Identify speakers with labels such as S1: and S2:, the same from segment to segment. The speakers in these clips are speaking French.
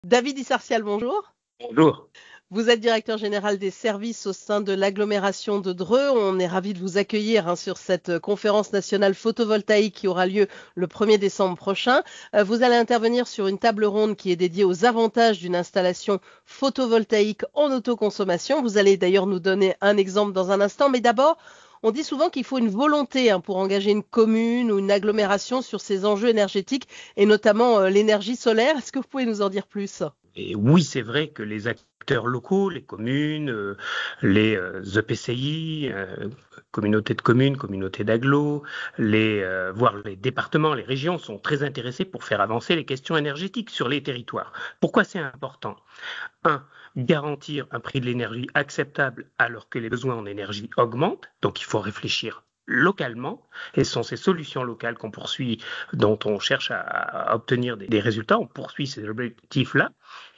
S1: David Issartial, bonjour.
S2: Bonjour.
S1: Vous êtes directeur général des services au sein de l'agglomération de Dreux. On est ravis de vous accueillir sur cette conférence nationale photovoltaïque qui aura lieu le 1er décembre prochain. Vous allez intervenir sur une table ronde qui est dédiée aux avantages d'une installation photovoltaïque en autoconsommation. Vous allez d'ailleurs nous donner un exemple dans un instant, mais d'abord, on dit souvent qu'il faut une volonté pour engager une commune ou une agglomération sur ces enjeux énergétiques et notamment l'énergie solaire. Est-ce que vous pouvez nous en dire plus ?
S2: Et oui, c'est vrai que les acteurs locaux, les communes, les EPCI, communautés de communes, communautés d'agglos, voire les départements, les régions sont très intéressés pour faire avancer les questions énergétiques sur les territoires. Pourquoi c'est important ? 1. Garantir un prix de l'énergie acceptable alors que les besoins en énergie augmentent. Donc il faut réfléchir localement, et ce sont ces solutions locales qu'on poursuit, dont on cherche à obtenir des résultats, on poursuit ces objectifs-là.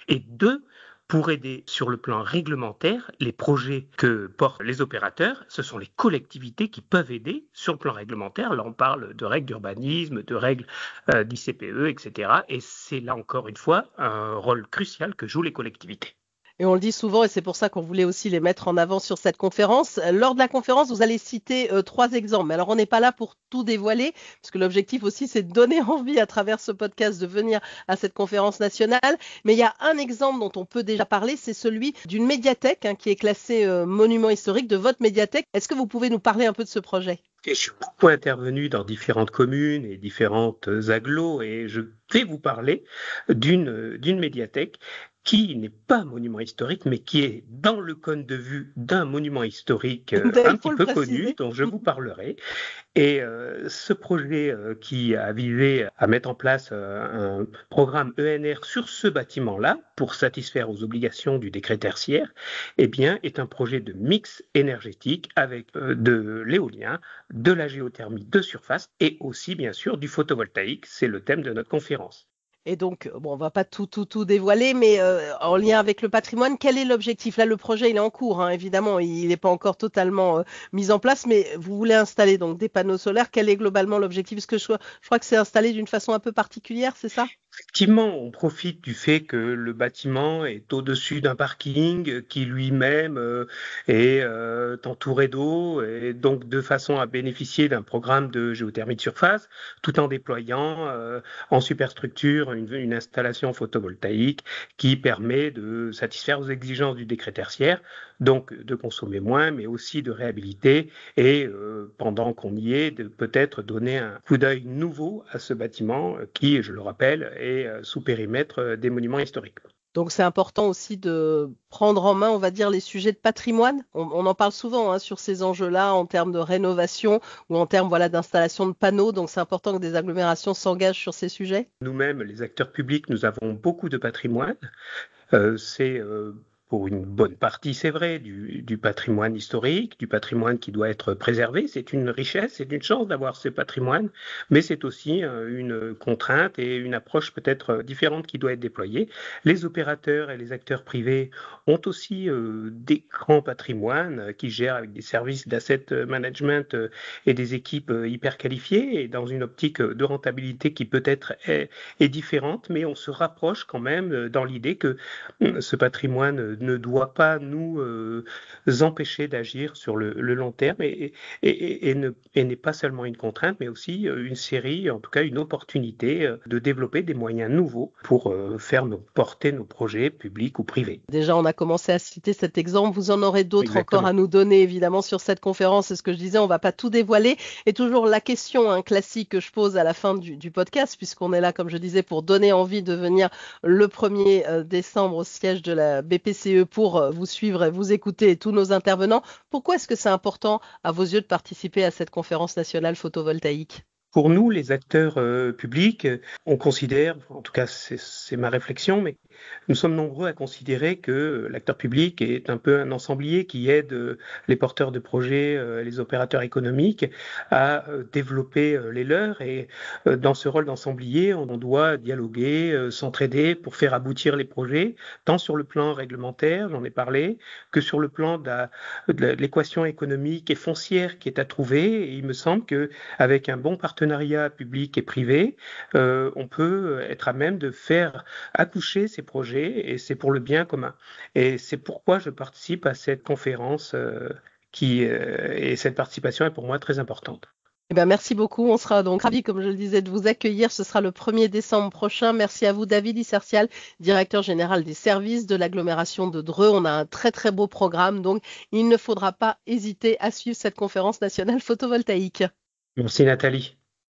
S2: Et 2, pour aider sur le plan réglementaire, les projets que portent les opérateurs, ce sont les collectivités qui peuvent aider sur le plan réglementaire. Là, on parle de règles d'urbanisme, de règles d'ICPE, etc. Et c'est là, encore une fois, un rôle crucial que jouent les collectivités.
S1: Et on le dit souvent, et c'est pour ça qu'on voulait aussi les mettre en avant sur cette conférence. Lors de la conférence, vous allez citer 3 exemples. Mais alors, on n'est pas là pour tout dévoiler, parce que l'objectif aussi, c'est de donner envie à travers ce podcast de venir à cette conférence nationale. Mais il y a un exemple dont on peut déjà parler, c'est celui d'une médiathèque qui est classée monument historique, de votre médiathèque. Est-ce que vous pouvez nous parler un peu de ce projet ?
S2: Et je suis beaucoup intervenu dans différentes communes et différentes agglos, et je vais vous parler d'une médiathèque qui n'est pas un monument historique, mais qui est dans le cône de vue d'un monument historique un
S1: Il faut
S2: petit
S1: le
S2: peu connu,
S1: préciser.
S2: dont je vous parlerai. Et ce projet qui a visé à mettre en place un programme ENR sur ce bâtiment-là, pour satisfaire aux obligations du décret tertiaire, eh bien, est un projet de mix énergétique avec de l'éolien, de la géothermie de surface et aussi, bien sûr, du photovoltaïque. C'est le thème de notre conférence.
S1: Et donc, bon, on va pas tout dévoiler, mais en lien avec le patrimoine, quel est l'objectif ? Là, le projet, il est en cours, évidemment, il n'est pas encore totalement mis en place, mais vous voulez installer donc des panneaux solaires. Quel est globalement l'objectif ? Parce que je crois que c'est installé d'une façon un peu particulière, c'est ça ?
S2: Effectivement, on profite du fait que le bâtiment est au-dessus d'un parking qui lui-même est entouré d'eau, et donc de façon à bénéficier d'un programme de géothermie de surface, tout en déployant en superstructure une installation photovoltaïque qui permet de satisfaire aux exigences du décret tertiaire, donc de consommer moins, mais aussi de réhabiliter et pendant qu'on y est, de peut-être donner un coup d'œil nouveau à ce bâtiment qui, je le rappelle, et sous périmètre des monuments historiques.
S1: Donc, c'est important aussi de prendre en main, on va dire, les sujets de patrimoine. On en parle souvent sur ces enjeux-là en termes de rénovation ou en termes d'installation de panneaux. Donc, c'est important que des agglomérations s'engagent sur ces sujets.
S2: Nous-mêmes, les acteurs publics, nous avons beaucoup de patrimoine. C'est pour une bonne partie, c'est vrai, du patrimoine historique, du patrimoine qui doit être préservé. C'est une richesse, c'est une chance d'avoir ce patrimoine, mais c'est aussi une contrainte et une approche peut-être différente qui doit être déployée. Les opérateurs et les acteurs privés ont aussi des grands patrimoines qui gèrent avec des services d'asset management et des équipes hyper qualifiées et dans une optique de rentabilité qui peut-être est différente, mais on se rapproche quand même dans l'idée que ce patrimoine ne doit pas nous empêcher d'agir sur le long terme et n'est pas seulement une contrainte, mais aussi une série, en tout cas une opportunité de développer des moyens nouveaux pour porter nos projets publics ou privés.
S1: Déjà, on a commencé à citer cet exemple. Vous en aurez d'autres encore
S2: Exactement.
S1: à nous donner, évidemment, sur cette conférence. C'est ce que je disais, on ne va pas tout dévoiler. Et toujours la question classique que je pose à la fin du podcast, puisqu'on est là, comme je disais, pour donner envie de venir le 1er décembre au siège de la BPCE pour vous suivre et vous écouter et tous nos intervenants. Pourquoi est-ce que c'est important, à vos yeux, de participer à cette conférence nationale photovoltaïque ?
S2: Pour nous, les acteurs publics, on considère, en tout cas c'est ma réflexion, mais nous sommes nombreux à considérer que l'acteur public est un peu un ensemblier qui aide les porteurs de projets, les opérateurs économiques à développer les leurs. Et dans ce rôle d'ensemblier, on doit dialoguer, s'entraider pour faire aboutir les projets, tant sur le plan réglementaire, j'en ai parlé, que sur le plan de l'équation économique et foncière qui est à trouver. Et il me semble qu'avec un bon partenaire partenariat public et privé, on peut être à même de faire accoucher ces projets et c'est pour le bien commun. Et c'est pourquoi je participe à cette conférence et cette participation est pour moi très importante.
S1: Eh bien, merci beaucoup. On sera donc ravis, comme je le disais, de vous accueillir. Ce sera le 1er décembre prochain. Merci à vous, David Issertial, directeur général des services de l'agglomération de Dreux. On a un très, très beau programme, donc il ne faudra pas hésiter à suivre cette conférence nationale photovoltaïque.
S2: Merci Nathalie.